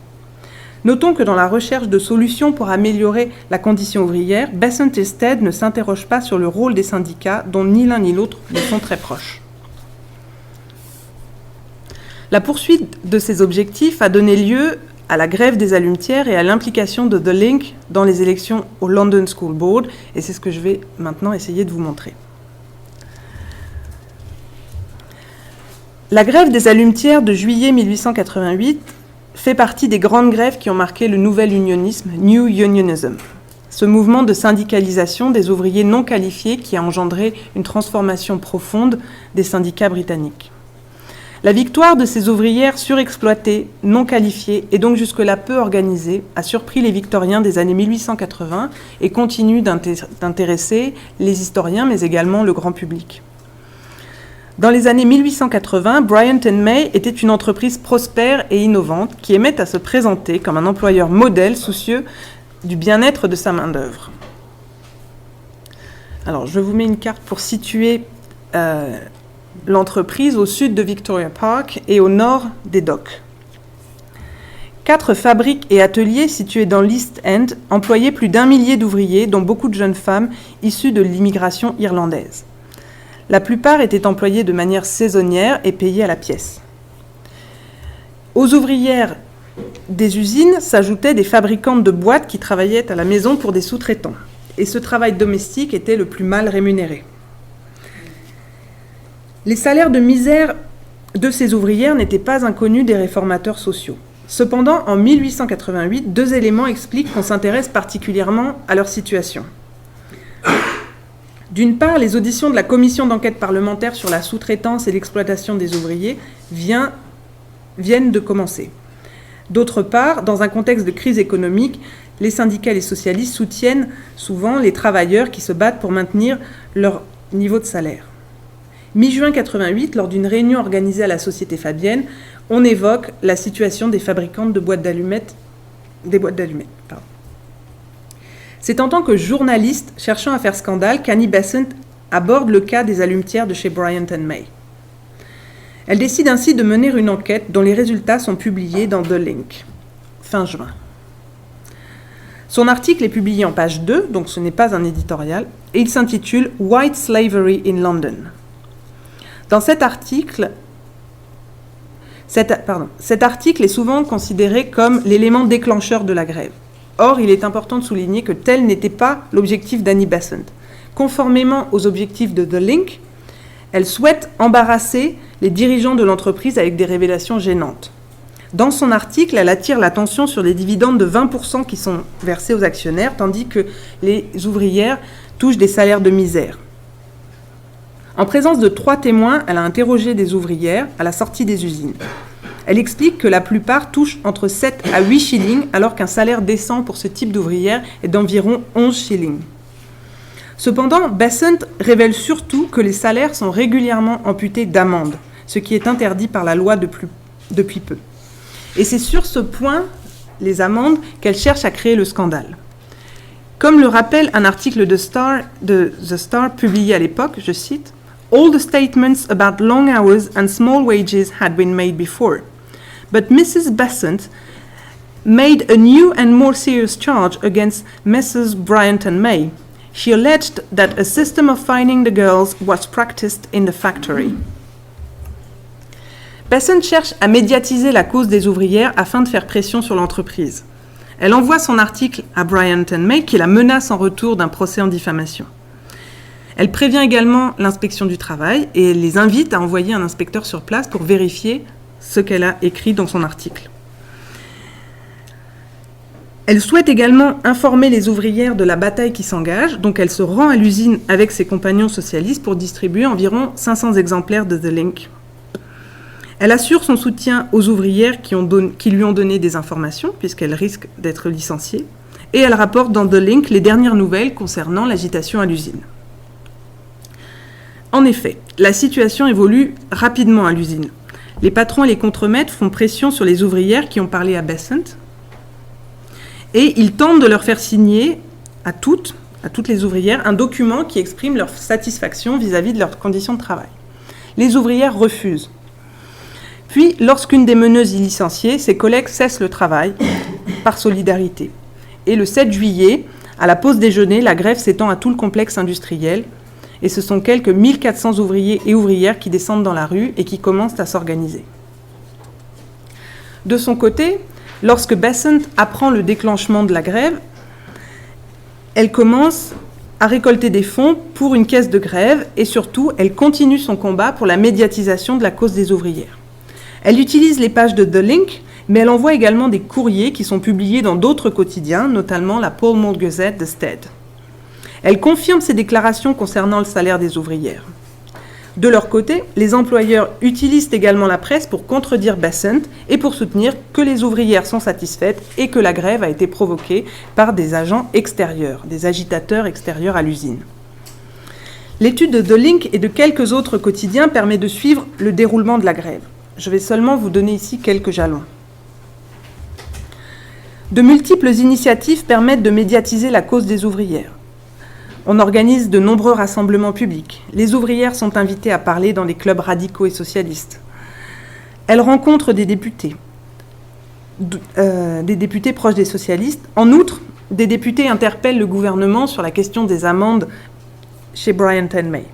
Notons que dans la recherche de solutions pour améliorer la condition ouvrière, Besant et Stead ne s'interrogent pas sur le rôle des syndicats, dont ni l'un ni l'autre ne sont très proches. La poursuite de ces objectifs a donné lieu à la grève des allumetières et à l'implication de The Link dans les élections au London School Board, et c'est ce que je vais maintenant essayer de vous montrer. La grève des allumetières de juillet 1888 fait partie des grandes grèves qui ont marqué le nouvel unionisme, New Unionism, ce mouvement de syndicalisation des ouvriers non qualifiés qui a engendré une transformation profonde des syndicats britanniques. La victoire de ces ouvrières surexploitées, non qualifiées et donc jusque-là peu organisées a surpris les victoriens des années 1880 et continue d'intéresser les historiens mais également le grand public. Dans les années 1880, Bryant & May était une entreprise prospère et innovante qui aimait à se présenter comme un employeur modèle soucieux du bien-être de sa main-d'œuvre. Alors, je vous mets une carte pour situer l'entreprise au sud de Victoria Park et au nord des docks. 4 fabriques et ateliers situés dans l'East End employaient plus d'1 millier d'ouvriers, dont beaucoup de jeunes femmes issues de l'immigration irlandaise. La plupart étaient employés de manière saisonnière et payés à la pièce. Aux ouvrières des usines s'ajoutaient des fabricantes de boîtes qui travaillaient à la maison pour des sous-traitants. Et ce travail domestique était le plus mal rémunéré. Les salaires de misère de ces ouvrières n'étaient pas inconnus des réformateurs sociaux. Cependant, en 1888, 2 éléments expliquent qu'on s'intéresse particulièrement à leur situation. D'une part, les auditions de la commission d'enquête parlementaire sur la sous-traitance et l'exploitation des ouvriers viennent de commencer. D'autre part, dans un contexte de crise économique, les syndicats et les socialistes soutiennent souvent les travailleurs qui se battent pour maintenir leur niveau de salaire. Mi-juin 88, lors d'une réunion organisée à la Société Fabienne, on évoque la situation des fabricantes de boîtes d'allumettes, C'est en tant que journaliste cherchant à faire scandale qu'Annie Besant aborde le cas des allumetières de chez Bryant & May. Elle décide ainsi de mener une enquête dont les résultats sont publiés dans The Link, fin juin. Son article est publié en page 2, donc ce n'est pas un éditorial, et il s'intitule « White Slavery in London ». Dans cet article est souvent considéré comme l'élément déclencheur de la grève. Or, il est important de souligner que tel n'était pas l'objectif d'Annie Besant. Conformément aux objectifs de The Link, elle souhaite embarrasser les dirigeants de l'entreprise avec des révélations gênantes. Dans son article, elle attire l'attention sur les dividendes de 20% qui sont versés aux actionnaires, tandis que les ouvrières touchent des salaires de misère. En présence de 3 témoins, elle a interrogé des ouvrières à la sortie des usines. Elle explique que la plupart touchent entre 7 à 8 shillings, alors qu'un salaire décent pour ce type d'ouvrière est d'environ 11 shillings. Cependant, Besant révèle surtout que les salaires sont régulièrement amputés d'amendes, ce qui est interdit par la loi depuis peu. Et c'est sur ce point, les amendes, qu'elle cherche à créer le scandale. Comme le rappelle un article de The Star publié à l'époque, je cite, « All the statements about long hours and small wages had been made before. But Mrs. Besant made a new and more serious charge against Messrs. Bryant and May. She alleged that a system of fining the girls was practiced in the factory. » Besant cherche à médiatiser la cause des ouvrières afin de faire pression sur l'entreprise. Elle envoie son article à Bryant and May qui la menace en retour d'un procès en diffamation. Elle prévient également l'inspection du travail et les invite à envoyer un inspecteur sur place pour vérifier ce qu'elle a écrit dans son article. Elle souhaite également informer les ouvrières de la bataille qui s'engage, donc elle se rend à l'usine avec ses compagnons socialistes pour distribuer environ 500 exemplaires de The Link. Elle assure son soutien aux ouvrières qui lui ont donné des informations, puisqu'elle risque d'être licenciée, et elle rapporte dans The Link les dernières nouvelles concernant l'agitation à l'usine. En effet, la situation évolue rapidement à l'usine. Les patrons et les contremaîtres font pression sur les ouvrières qui ont parlé à Besant, et ils tentent de leur faire signer à toutes les ouvrières un document qui exprime leur satisfaction vis-à-vis de leurs conditions de travail. Les ouvrières refusent. Puis, lorsqu'une des meneuses est licenciée, ses collègues cessent le travail par solidarité. Et le 7 juillet, à la pause déjeuner, la grève s'étend à tout le complexe industriel. Et ce sont quelques 1400 ouvriers et ouvrières qui descendent dans la rue et qui commencent à s'organiser. De son côté, lorsque Besant apprend le déclenchement de la grève, elle commence à récolter des fonds pour une caisse de grève et surtout, elle continue son combat pour la médiatisation de la cause des ouvrières. Elle utilise les pages de The Link, mais elle envoie également des courriers qui sont publiés dans d'autres quotidiens, notamment la Pall Mall Gazette de Stead. Elle confirme ses déclarations concernant le salaire des ouvrières. De leur côté, les employeurs utilisent également la presse pour contredire Besant et pour soutenir que les ouvrières sont satisfaites et que la grève a été provoquée par des agents extérieurs, des agitateurs extérieurs à l'usine. L'étude de The Link et de quelques autres quotidiens permet de suivre le déroulement de la grève. Je vais seulement vous donner ici quelques jalons. De multiples initiatives permettent de médiatiser la cause des ouvrières. On organise de nombreux rassemblements publics. Les ouvrières sont invitées à parler dans les clubs radicaux et socialistes. Elles rencontrent des députés proches des socialistes. En outre, des députés interpellent le gouvernement sur la question des amendes chez Bryant and May.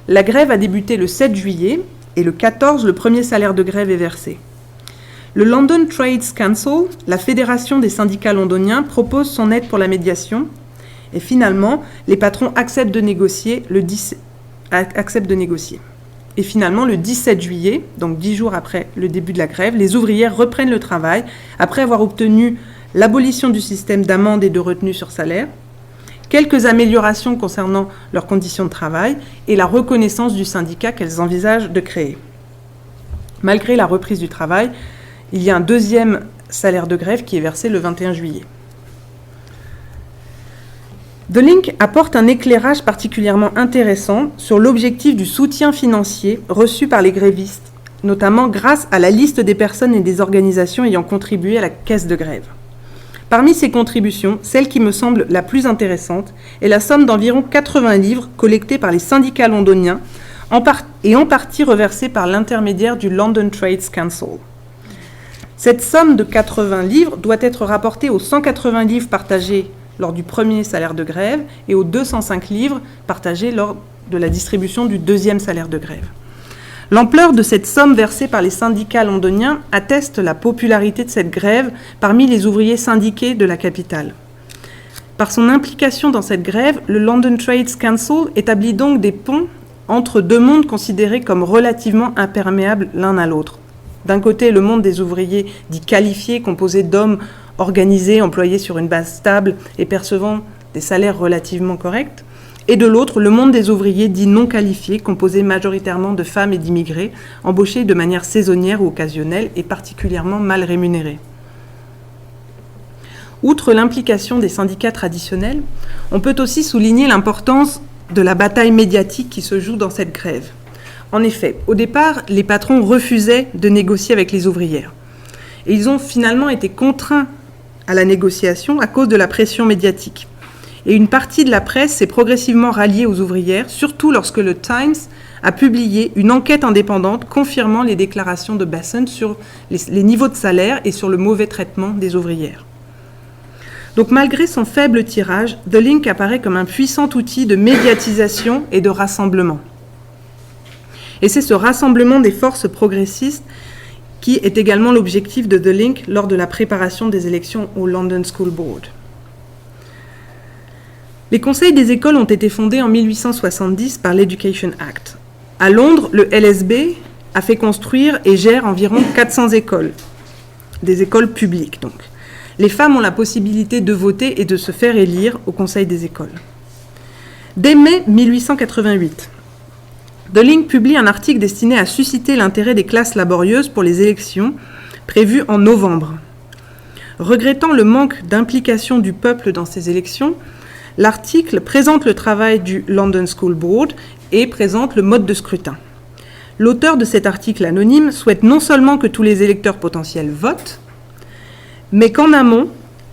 La grève a débuté le 7 juillet et le 14, le premier salaire de grève est versé. Le London Trades Council, la fédération des syndicats londoniens, propose son aide pour la médiation. Et finalement, les patrons acceptent de négocier. Et finalement, le 17 juillet, donc 10 jours après le début de la grève, les ouvrières reprennent le travail après avoir obtenu l'abolition du système d'amende et de retenue sur salaire, quelques améliorations concernant leurs conditions de travail et la reconnaissance du syndicat qu'elles envisagent de créer. Malgré la reprise du travail, il y a un deuxième salaire de grève qui est versé le 21 juillet. The Link apporte un éclairage particulièrement intéressant sur l'objectif du soutien financier reçu par les grévistes, notamment grâce à la liste des personnes et des organisations ayant contribué à la caisse de grève. Parmi ces contributions, celle qui me semble la plus intéressante est la somme d'environ 80 livres collectés par les syndicats londoniens et en partie reversée par l'intermédiaire du London Trades Council. Cette somme de 80 livres doit être rapportée aux 180 livres partagés lors du premier salaire de grève et aux 205 livres partagés lors de la distribution du deuxième salaire de grève. L'ampleur de cette somme versée par les syndicats londoniens atteste la popularité de cette grève parmi les ouvriers syndiqués de la capitale. Par son implication dans cette grève, le London Trades Council établit donc des ponts entre deux mondes considérés comme relativement imperméables l'un à l'autre. D'un côté, le monde des ouvriers dits qualifiés, composé d'hommes organisés, employés sur une base stable et percevant des salaires relativement corrects. et de l'autre, le monde des ouvriers dits non qualifiés, composé majoritairement de femmes et d'immigrés, embauchés de manière saisonnière ou occasionnelle et particulièrement mal rémunérés. Outre l'implication des syndicats traditionnels, on peut aussi souligner l'importance de la bataille médiatique qui se joue dans cette grève. En effet, au départ, les patrons refusaient de négocier avec les ouvrières. Et ils ont finalement été contraints à la négociation à cause de la pression médiatique. Et une partie de la presse s'est progressivement ralliée aux ouvrières, surtout lorsque le Times a publié une enquête indépendante confirmant les déclarations de Basson sur les niveaux de salaire et sur le mauvais traitement des ouvrières. Donc malgré son faible tirage, The Link apparaît comme un puissant outil de médiatisation et de rassemblement. Et c'est ce rassemblement des forces progressistes qui est également l'objectif de The Link lors de la préparation des élections au London School Board. Les conseils des écoles ont été fondés en 1870 par l'Education Act. À Londres, le LSB a fait construire et gère environ 400 écoles, des écoles publiques donc. Les femmes ont la possibilité de voter et de se faire élire au conseil des écoles. Dès mai 1888, The Link publie un article destiné à susciter l'intérêt des classes laborieuses pour les élections prévues en novembre. Regrettant le manque d'implication du peuple dans ces élections, l'article présente le travail du London School Board et présente le mode de scrutin. L'auteur de cet article anonyme souhaite non seulement que tous les électeurs potentiels votent, mais qu'en amont,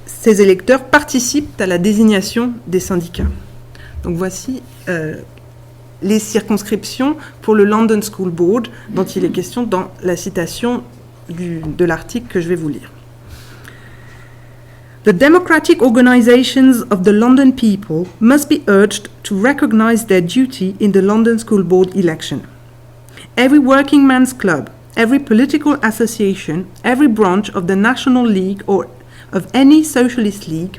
ces électeurs participent à la désignation des syndicats. Donc voici les circonscriptions pour le London School Board dont il est question dans la citation de l'article que je vais vous lire. The democratic organizations of the London people must be urged to recognize their duty in the London School Board election. Every working man's club, every political association, every branch of the National League or of any socialist league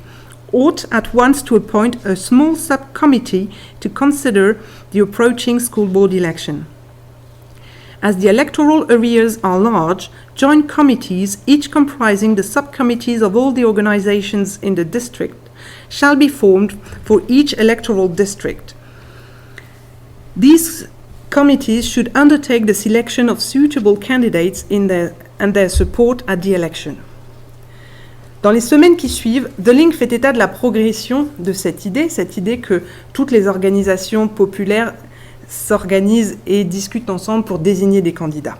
ought at once to appoint a small subcommittee to consider the approaching school board election. As the electoral areas are large, joint committees, each comprising the subcommittees of all the organizations in the district, shall be formed for each electoral district. These committees should undertake the selection of suitable candidates and their support at the election. Dans les semaines qui suivent, The Link fait état de la progression de cette idée que toutes les organisations populaires s'organisent et discutent ensemble pour désigner des candidats.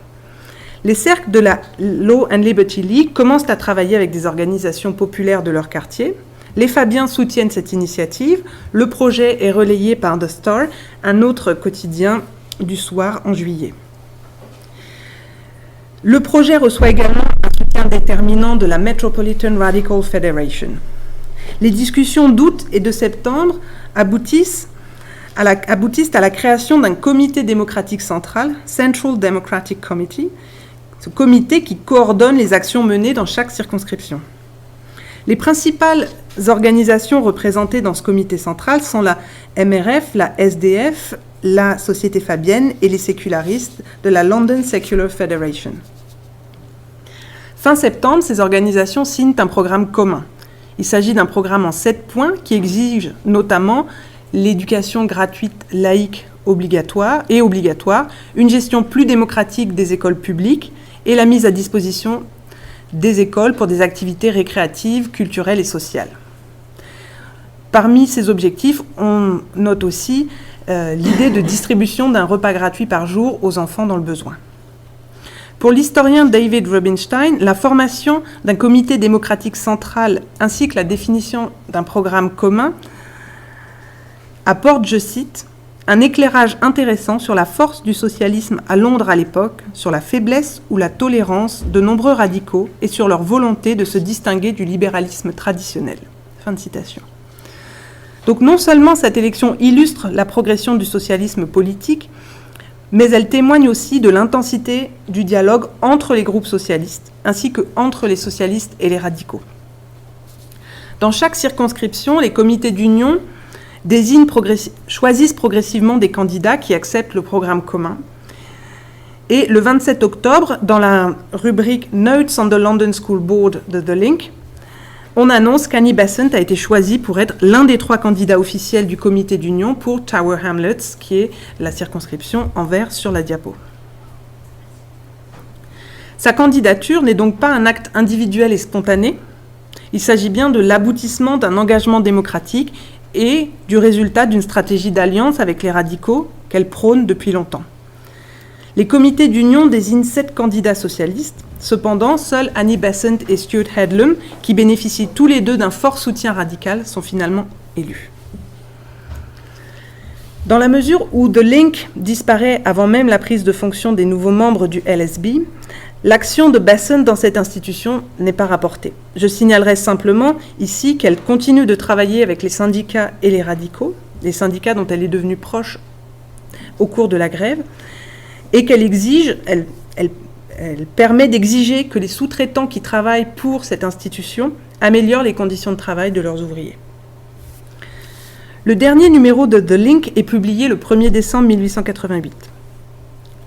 Les cercles de la Law and Liberty League commencent à travailler avec des organisations populaires de leur quartier. Les Fabiens soutiennent cette initiative. Le projet est relayé par The Star, un autre quotidien du soir en juillet. Le projet reçoit également un soutien déterminant de la Metropolitan Radical Federation. Les discussions d'août et de septembre aboutissent à la création d'un comité démocratique central, Central Democratic Committee, ce comité qui coordonne les actions menées dans chaque circonscription. Les principales organisations représentées dans ce comité central sont la MRF, la SDF, la Société Fabienne et les sécularistes de la London Secular Federation. Fin septembre, ces organisations signent un programme commun. Il s'agit d'un programme en 7 points qui exige notamment l'éducation gratuite laïque obligatoire, une gestion plus démocratique des écoles publiques et la mise à disposition des écoles pour des activités récréatives, culturelles et sociales. Parmi ces objectifs, on note aussi l'idée de distribution d'un repas gratuit par jour aux enfants dans le besoin. Pour l'historien David Rubinstein, la formation d'un comité démocratique central ainsi que la définition d'un programme commun apporte, je cite, un éclairage intéressant sur la force du socialisme à Londres à l'époque, sur la faiblesse ou la tolérance de nombreux radicaux et sur leur volonté de se distinguer du libéralisme traditionnel. Fin de citation. Donc non seulement cette élection illustre la progression du socialisme politique, mais elle témoigne aussi de l'intensité du dialogue entre les groupes socialistes, ainsi qu'entre les socialistes et les radicaux. Dans chaque circonscription, les comités d'union choisissent progressivement des candidats qui acceptent le programme commun. Et le 27 octobre, dans la rubrique Notes on the London School Board de The Link, on annonce qu'Annie Besant a été choisie pour être l'un des 3 candidats officiels du comité d'union pour Tower Hamlets, qui est la circonscription en vert sur la diapo. Sa candidature n'est donc pas un acte individuel et spontané. Il s'agit bien de l'aboutissement d'un engagement démocratique et du résultat d'une stratégie d'alliance avec les radicaux qu'elle prône depuis longtemps. Les comités d'union désignent 7 candidats socialistes. Cependant, seuls Annie Besant et Stuart Headlam, qui bénéficient tous les deux d'un fort soutien radical, sont finalement élus. Dans la mesure où The Link disparaît avant même la prise de fonction des nouveaux membres du LSB, l'action de Besant dans cette institution n'est pas rapportée. Je signalerai simplement ici qu'elle continue de travailler avec les syndicats et les radicaux, les syndicats dont elle est devenue proche au cours de la grève, et qu'elle exige, elle permet d'exiger que les sous-traitants qui travaillent pour cette institution améliorent les conditions de travail de leurs ouvriers. Le dernier numéro de The Link est publié le 1er décembre 1888.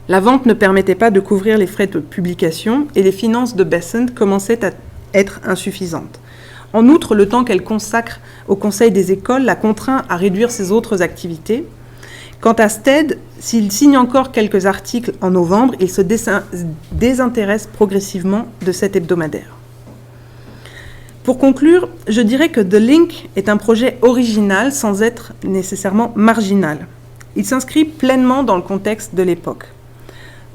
La vente ne permettait pas de couvrir les frais de publication et les finances de Besant commençaient à être insuffisantes. En outre, le temps qu'elle consacre au conseil des écoles la contraint à réduire ses autres activités. Quant à Stead, s'il signe encore quelques articles en novembre, il se désintéresse progressivement de cet hebdomadaire. Pour conclure, je dirais que The Link est un projet original sans être nécessairement marginal. Il s'inscrit pleinement dans le contexte de l'époque.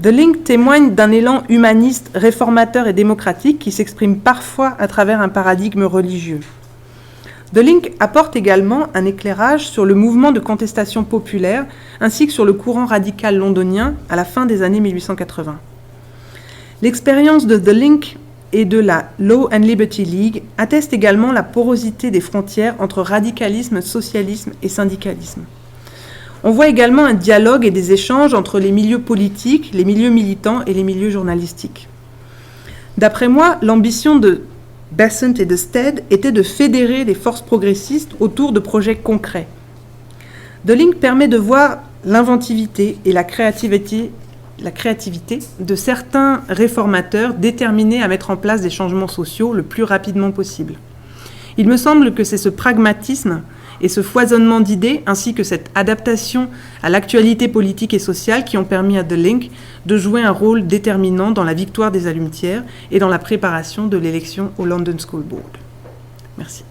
The Link témoigne d'un élan humaniste, réformateur et démocratique qui s'exprime parfois à travers un paradigme religieux. The Link apporte également un éclairage sur le mouvement de contestation populaire ainsi que sur le courant radical londonien à la fin des années 1880. L'expérience de The Link et de la Law and Liberty League atteste également la porosité des frontières entre radicalisme, socialisme et syndicalisme. On voit également un dialogue et des échanges entre les milieux politiques, les milieux militants et les milieux journalistiques. D'après moi, l'ambition de Besant et de Stead était de fédérer les forces progressistes autour de projets concrets. The Link permet de voir l'inventivité et la créativité de certains réformateurs déterminés à mettre en place des changements sociaux le plus rapidement possible. Il me semble que c'est ce pragmatisme et ce foisonnement d'idées, ainsi que cette adaptation à l'actualité politique et sociale qui ont permis à The Link de jouer un rôle déterminant dans la victoire des allumetières et dans la préparation de l'élection au London School Board. Merci.